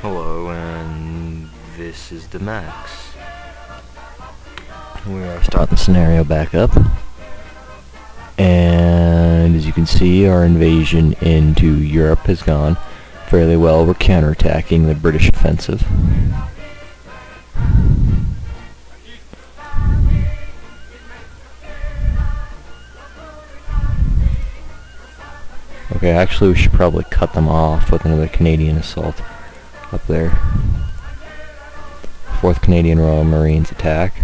Hello, and this is the Max. We are starting the scenario back up. And as you can see, our invasion into Europe has gone fairly well. We're counterattacking the British offensive. Okay, actually we should probably cut them off with another Canadian assault up there. 4th Canadian Royal Marines attack.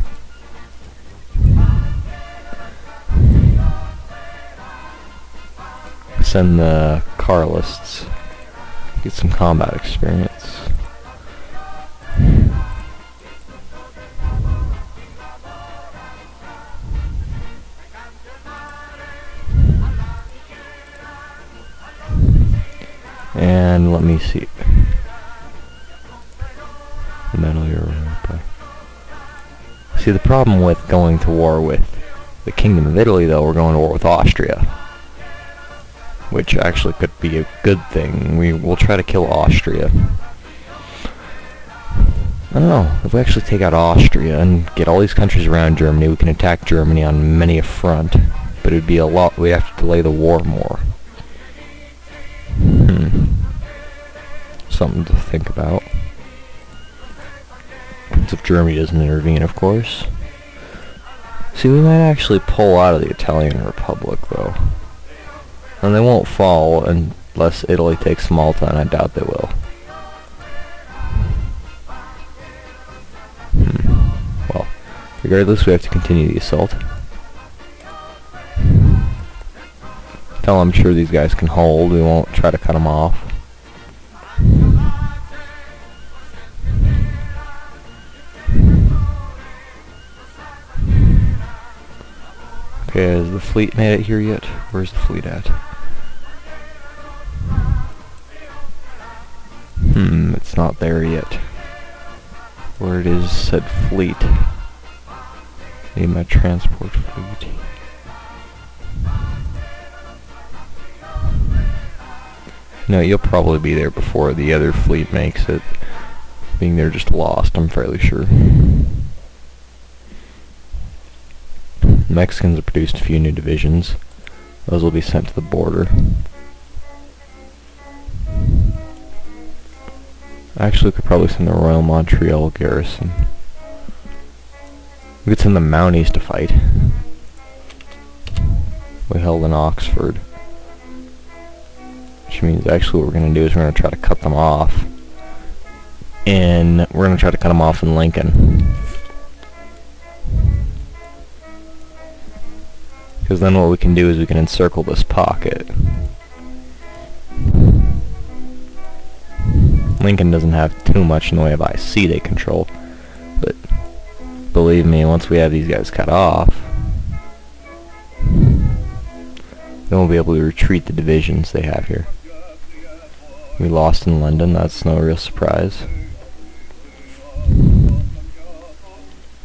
Send the Carlists. Get some combat experience. And let me see. Metal Europa. See, the problem with going to war with the Kingdom of Italy, though, we're going to war with Austria, which actually could be a good thing. We will try to kill Austria. I don't know. If we actually take out Austria and get all these countries around Germany, we can attack Germany on many a front, but it would be a lot. We have to delay the war more. Something to think about. It's if Germany doesn't intervene, of course. See, we might actually pull out of the Italian Republic, though. And they won't fall unless Italy takes Malta, and I doubt they will. Well, regardless, we have to continue the assault. Tell I'm sure these guys can hold. We won't try to cut them off. Okay, has the fleet made it here yet? Where's the fleet at? It's not there yet. Where it is said fleet. Need my transport fleet. No, you'll probably be there before the other fleet makes it. Being they're just lost, I'm fairly sure. The Mexicans have produced a few new divisions. Those will be sent to the border. Actually, we could probably send the Royal Montreal garrison. We could send the Mounties to fight. We held in Oxford. Which means actually what we're going to do is we're going to try to cut them off. And we're going to try to cut them off in Lincoln. Because then what we can do is we can encircle this pocket. Lincoln doesn't have too much in the way of IC they control. But believe me, once we have these guys cut off, then we'll be able to retreat the divisions they have here. We lost in London, that's no real surprise.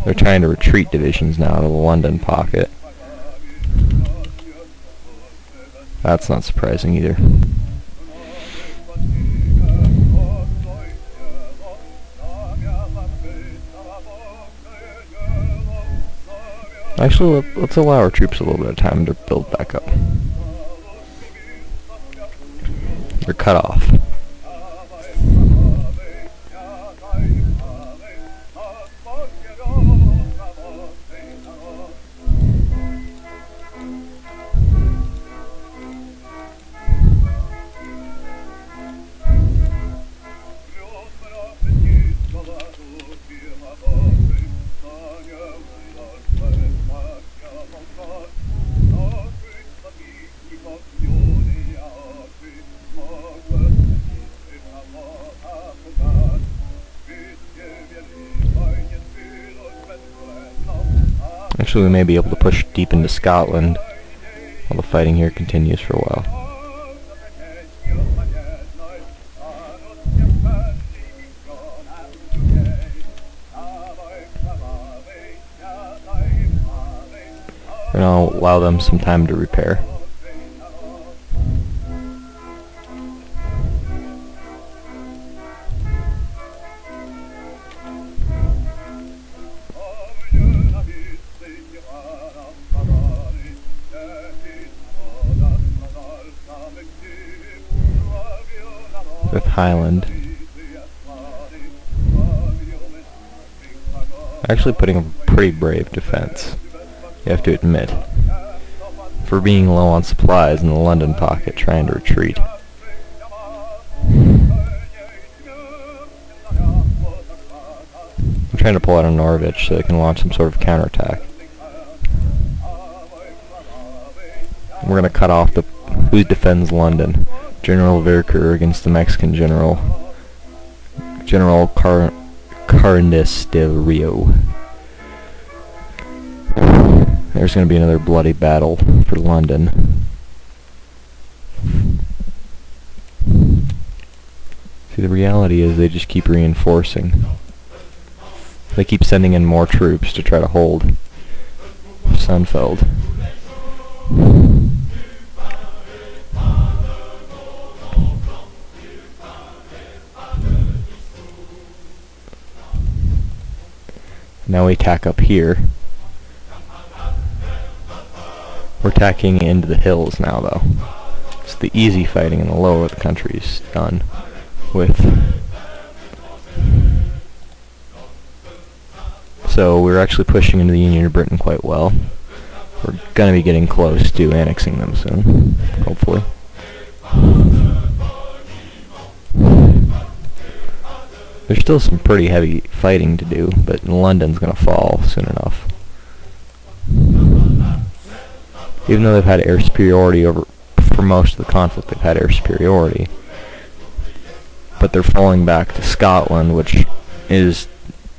They're trying to retreat divisions now to the London pocket. That's not surprising either. Actually, let's allow our troops a little bit of time to build back up. They're cut off. Actually, we may be able to push deep into Scotland while the fighting here continues for a while. And I'll allow them some time to repair. with Highland. Actually putting a pretty brave defense, you have to admit, for being low on supplies in the London pocket trying to retreat. I'm trying to pull out of Norwich so they can launch some sort of counterattack. We're going to cut off who defends London. General Virker against the Mexican General Carnes del Rio. There's going to be another bloody battle for London. See, the reality is they just keep reinforcing. They keep sending in more troops to try to hold Seinfeld. Now we attack up here. We're attacking into the hills now, though. It's the easy fighting in the lower of the country is done with. So we're actually pushing into the Union of Britain quite well. We're going to be getting close to annexing them soon, hopefully. There's still some pretty heavy fighting to do, but London's going to fall soon enough. Even though they've had air superiority for most of the conflict, they've had air superiority. But they're falling back to Scotland, which is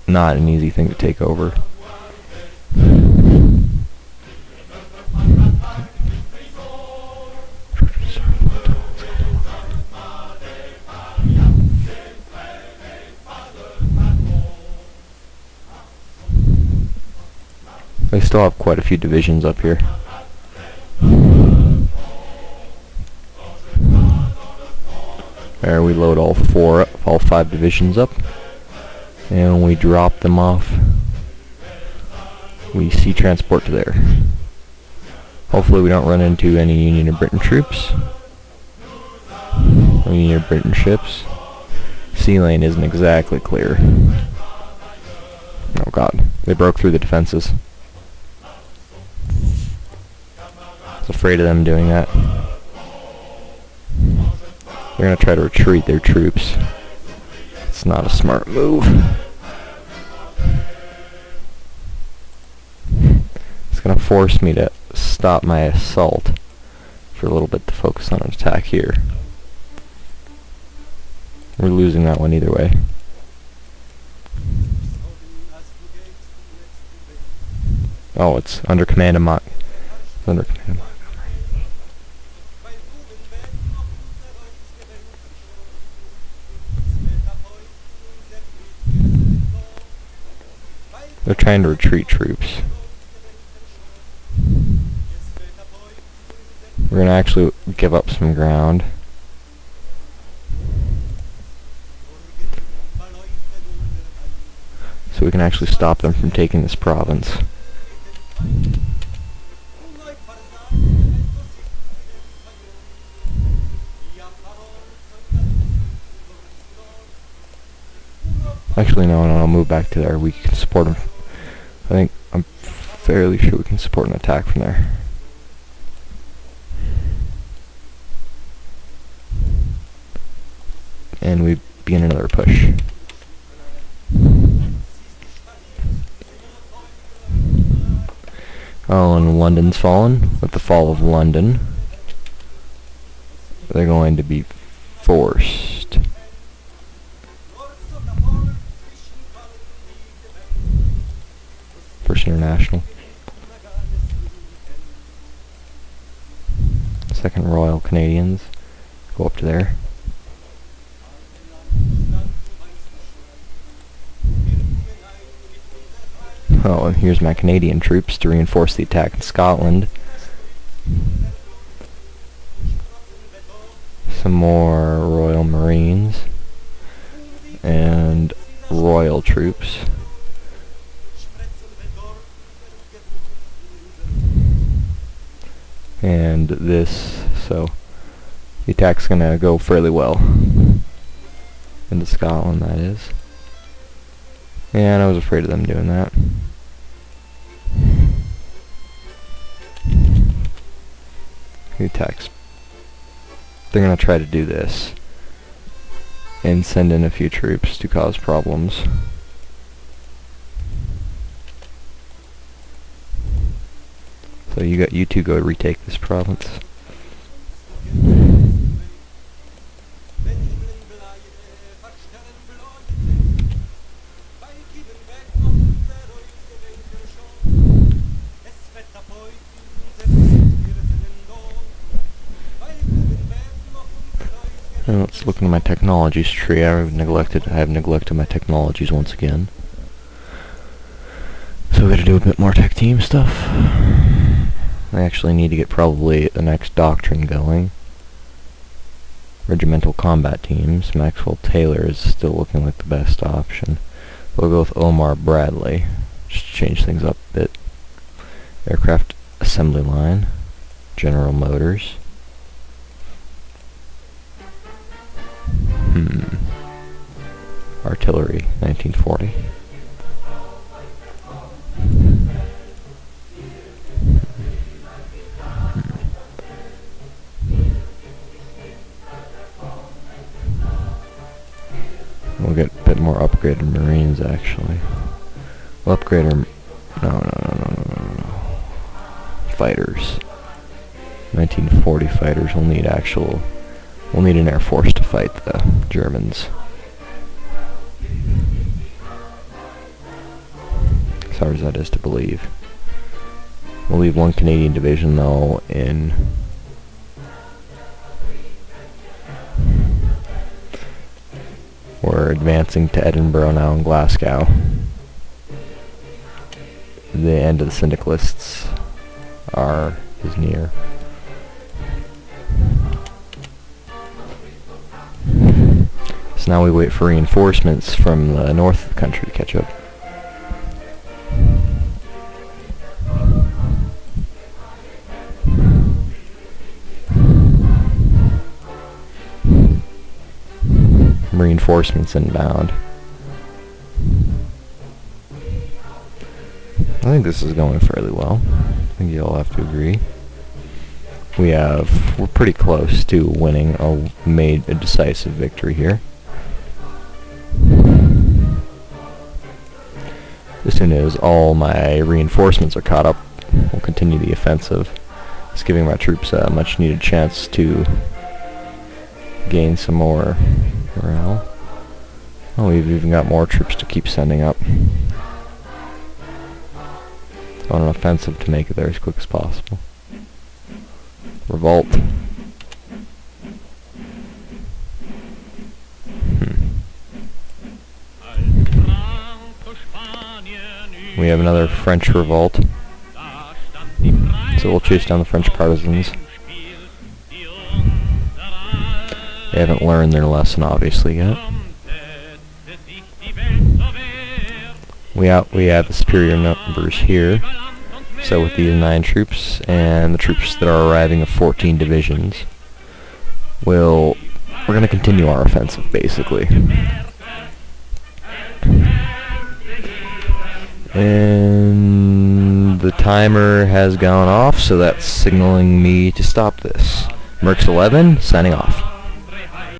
not an easy thing to take over. They still have quite a few divisions up here. There, we load all 5 divisions up, and we drop them off. We sea transport to there. Hopefully we don't run into any Union of Britain troops or Union of Britain ships. Sea lane isn't exactly clear. Oh god, they broke through the defenses. I was afraid of them doing that. They're going to try to retreat their troops. It's not a smart move. It's going to force me to stop my assault for a little bit to focus on an attack here. We're losing that one either way. Oh, it's under command of Montgomery. They're trying to retreat troops. We're going to actually give up some ground. So we can actually stop them from taking this province. Actually, no, I'll move back to there. We can support them. I'm fairly sure we can support an attack from there. And we begin another push. Oh, and London's fallen. With the fall of London, they're going to be forced. First International. Second Royal Canadians. Go up to there. Oh, and here's my Canadian troops to reinforce the attack in Scotland. Some more Royal Marines and Royal troops. And this, so the attack's gonna go fairly well. Into Scotland, that is. Yeah, and I was afraid of them doing that. New text. They're gonna try to do this and send in a few troops to cause problems. So you two go retake this province. And let's look into my technologies tree. I have neglected my technologies once again. So we gotta do a bit more tech team stuff. I actually need to get probably the next doctrine going. Regimental combat teams. Maxwell Taylor is still looking like the best option. We'll go with Omar Bradley. Just to change things up a bit. Aircraft assembly line. General Motors. Artillery, 1940. We'll get a bit more upgraded Marines, actually. We'll upgrade our... No. Fighters. 1940 fighters. We'll need an air force to fight the Germans. As hard as that is to believe. We'll leave one Canadian division, though, in... We're advancing to Edinburgh now and Glasgow. The end of the syndicalists is near. So now we wait for reinforcements from the north of the country to catch up. Reinforcements inbound. I think this is going fairly well. I think you'll have to agree. We're pretty close to winning a decisive victory here. As soon as all my reinforcements are caught up, we'll continue the offensive. It's giving my troops a much needed chance to gain some more morale. Oh, we've even got more troops to keep sending up. On an offensive to make it there as quick as possible. Revolt. We have another French revolt. So we'll chase down the French partisans. They haven't learned their lesson, obviously, yet. We have the superior numbers here. So with these 9 troops and the troops that are arriving of 14 divisions, we're going to continue our offensive, basically. And the timer has gone off, so that's signaling me to stop this. Mercs 11, signing off.